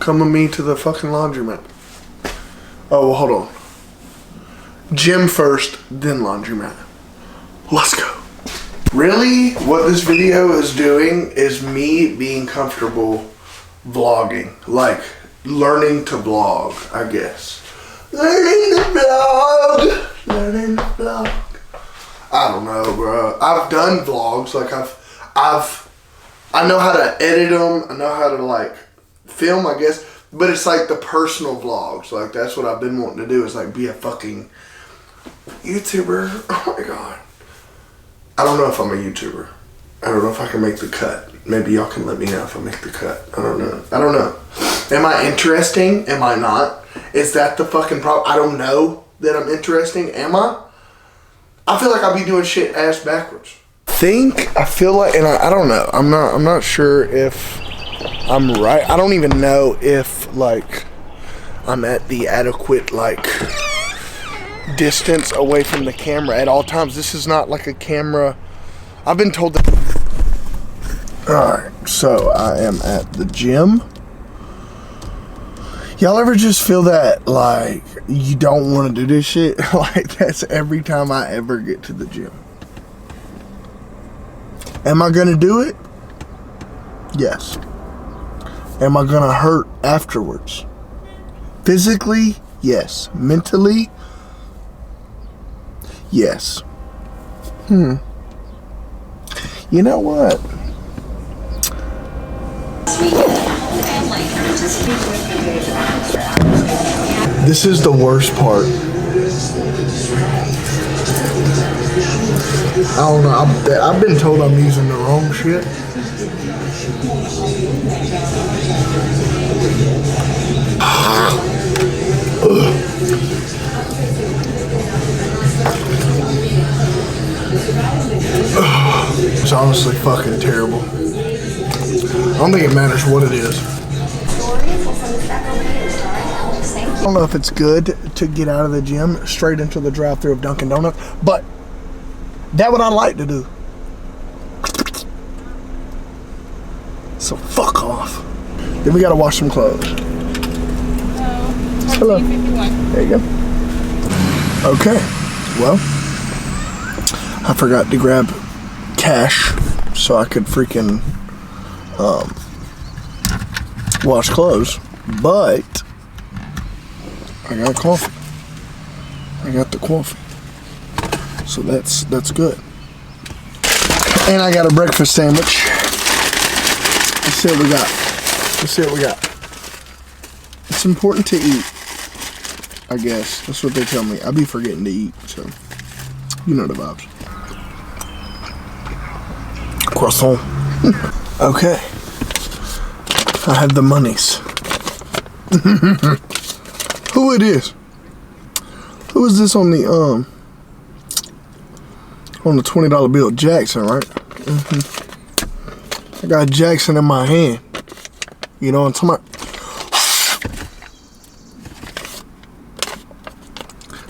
Come with me to the fucking laundromat. Oh, well, hold on. Gym first, then laundromat. Let's go. Really, what this video is doing is me being comfortable vlogging. Like, learning to vlog, I guess. Learning to vlog. Learning to vlog. I don't know, bro. I've done vlogs. Like, I know how to edit them. I know how to, like, film, I guess. But it's like the personal vlogs. Like, that's what I've been wanting to do, is like be a fucking YouTuber. Oh my God. I don't know if I'm a YouTuber. I don't know if I can make the cut. Maybe y'all can let me know if I make the cut. I don't know. Am I interesting? Am I not? Is that the fucking problem? I don't know that I'm interesting. Am I? I feel like I'll be doing shit ass backwards. I feel like, and I don't know. I'm not sure if I'm right. I don't even know if, like, I'm at the adequate, like, distance away from the camera at all times. This is not like a camera. I've been told that. Alright, so I am at the gym. Y'all ever just feel that, like, you don't want to do this shit? Like, that's every time I ever get to the gym. Am I gonna do it? Yes. Am I gonna hurt afterwards? Physically? Yes. Mentally? Yes. You know what? This is the worst part. I don't know. I've been told I'm using the wrong shit. It's honestly fucking terrible. I don't think it matters what it is. I don't know if it's good to get out of the gym straight into the drive-thru of Dunkin' Donuts, but that's what I like to do. So fuck off. Then we gotta wash some clothes. Hello. There you go. Okay. Well, I forgot to grab cash so I could freaking wash clothes, but I got coffee. I got the coffee, so that's good. And I got a breakfast sandwich. Let's see what we got. It's important to eat, I guess. That's what they tell me. I be forgetting to eat, so you know the vibes. Croissant. Okay. I have the monies. Who it is? Who is this on the $20 bill? Jackson, right? I got Jackson in my hand. You know what I'm talking about?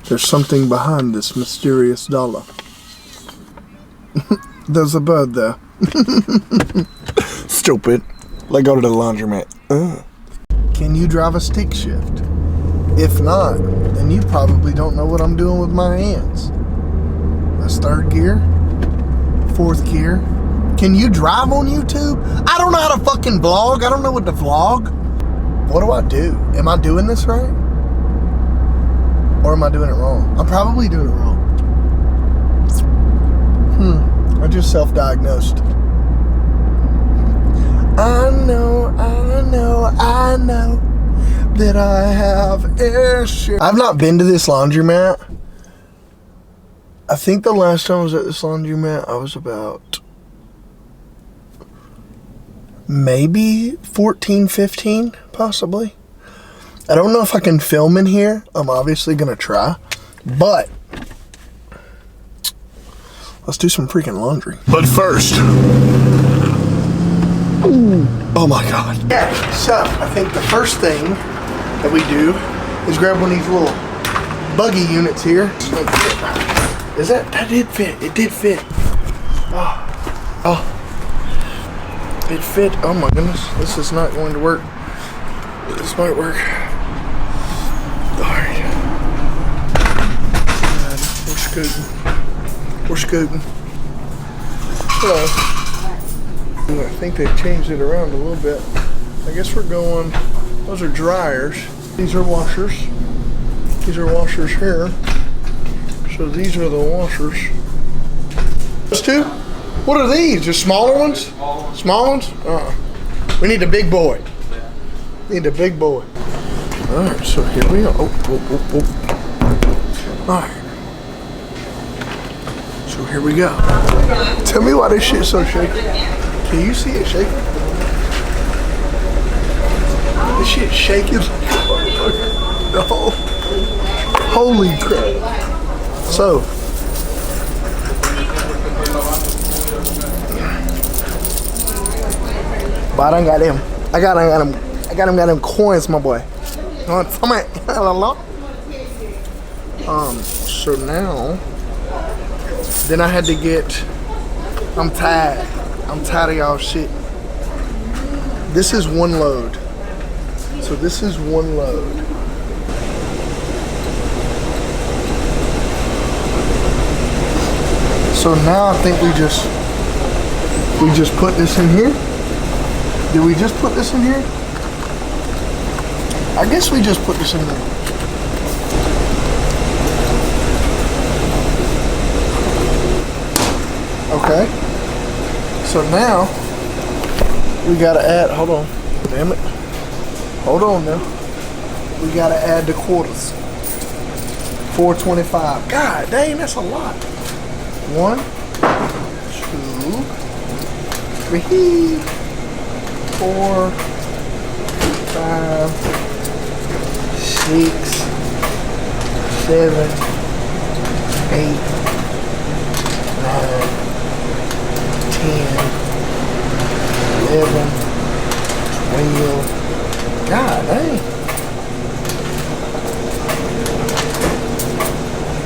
There's something behind this mysterious dollar. There's a bird there. Stupid. Let's go to the laundromat. Can you drive a stick shift? If not, then you probably don't know what I'm doing with my hands. That's third gear. Fourth gear. Can you drive on YouTube? I don't know how to fucking vlog. I don't know what to vlog. What do I do? Am I doing this right? Or am I doing it wrong? I'm probably doing it wrong. I just self-diagnosed. I know that I have issues. I've not been to this laundromat. I think the last time I was at this laundromat, I was about maybe 14, 15, possibly. I don't know if I can film in here. I'm obviously gonna try, but let's do some freaking laundry. But first, oh my God. Yeah, so I think the first thing that we do is grab one of these little buggy units here. That did fit. It did fit. Oh. It fit. Oh my goodness. This is not going to work. This might work. Alright. We're scooting. We're scooting. Hello. I think they changed it around a little bit. I guess we're going, those are dryers. These are washers. These are washers here. So these are the washers. Those two? What are these? Just smaller ones? Small ones? We need a big boy. Need a big boy. Alright, so here we are. Alright. So here we go. Tell me why this shit's so shaky. Can you see it shaking? This shit's shaking. Oh. Holy crap. So. But I done got them. I got them coins, my boy. So now, then I had to get, I'm tired of y'all shit. This is one load. So this is one load. So now I think we just put this in here. Did we just put this in here? I guess we just put this in there. Okay. So now we gotta add, hold on, damn it. Hold on now. We gotta add the quarters. 425. God dang, that's a lot. 1, 2, 3, 4, 5, 6, 7, 8, 9, 10, 11, 12. God dang.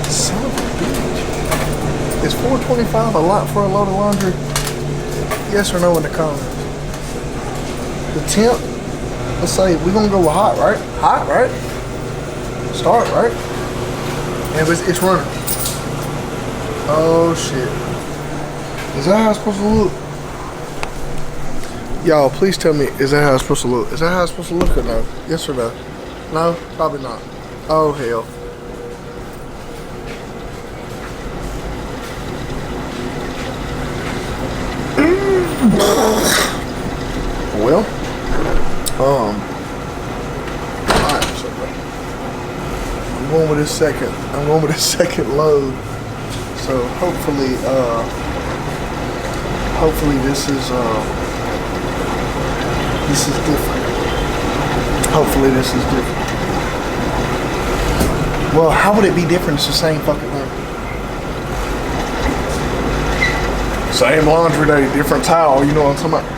Son of a bitch. Is 425 a lot for a load of laundry? Yes or no in the comments. The temp, let's say we're gonna go with hot, right? Hot, right? Start, right? And it's running. Oh shit. Is that how it's supposed to look? Y'all, please tell me, is that how it's supposed to look? Is that how it's supposed to look or no? Yes or no? No? Probably not. Oh hell. Well, alright, so I'm going with this second load. So hopefully this is different. Hopefully this is different. Well, how would it be different? It's the same fucking thing. Same laundry day, different towel, you know what I'm talking about?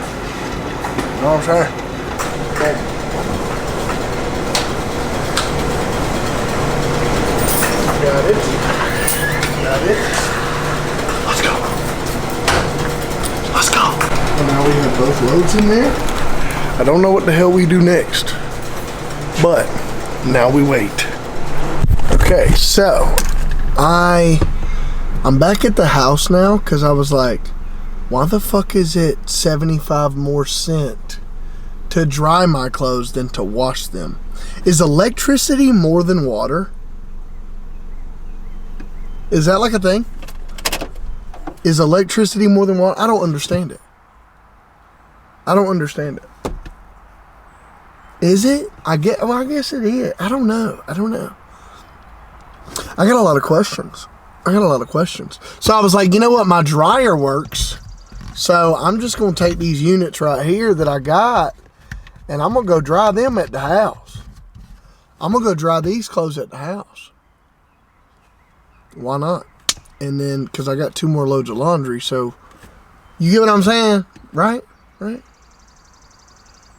You know what I'm saying? Okay. Got it. Got it. Let's go. Let's go. Well, now we have both loads in there. I don't know what the hell we do next, but now we wait. Okay, so I'm back at the house now because I was like, why the fuck is it 75 more cents to dry my clothes than to wash them? Is electricity more than water? Is that like a thing? Is electricity more than water? I don't understand it. I don't understand it. Is it? I guess it is. I don't know. I got a lot of questions. So I was like, you know what? My dryer works. So I'm just going to take these units right here that I got, and I'm going to go dry them at the house. I'm going to go dry these clothes at the house. Why not? And then, because I got 2 more loads of laundry, so you get what I'm saying? Right?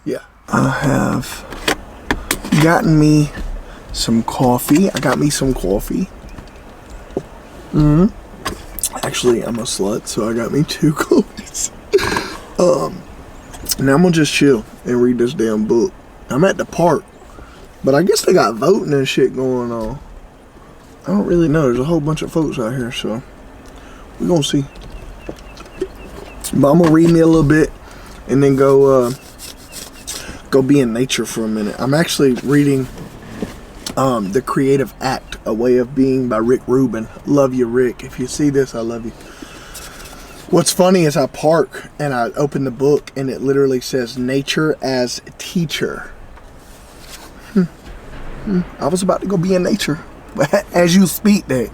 Yeah. I have gotten me some coffee. I got me some coffee. Actually, I'm a slut, so I got me 2 coffees. Now I'm gonna just chill and read this damn book. I'm at the park, but I guess they got voting and shit going on. I don't really know. There's a whole bunch of folks out here, so we're gonna see. But I'm gonna read me a little bit and then go be in nature for a minute. I'm actually reading The Creative Act, A Way of Being by Rick Rubin. Love you, Rick. If you see this, I love you. What's funny is I park and I open the book and it literally says nature as teacher. I was about to go be in nature, but as you speak that.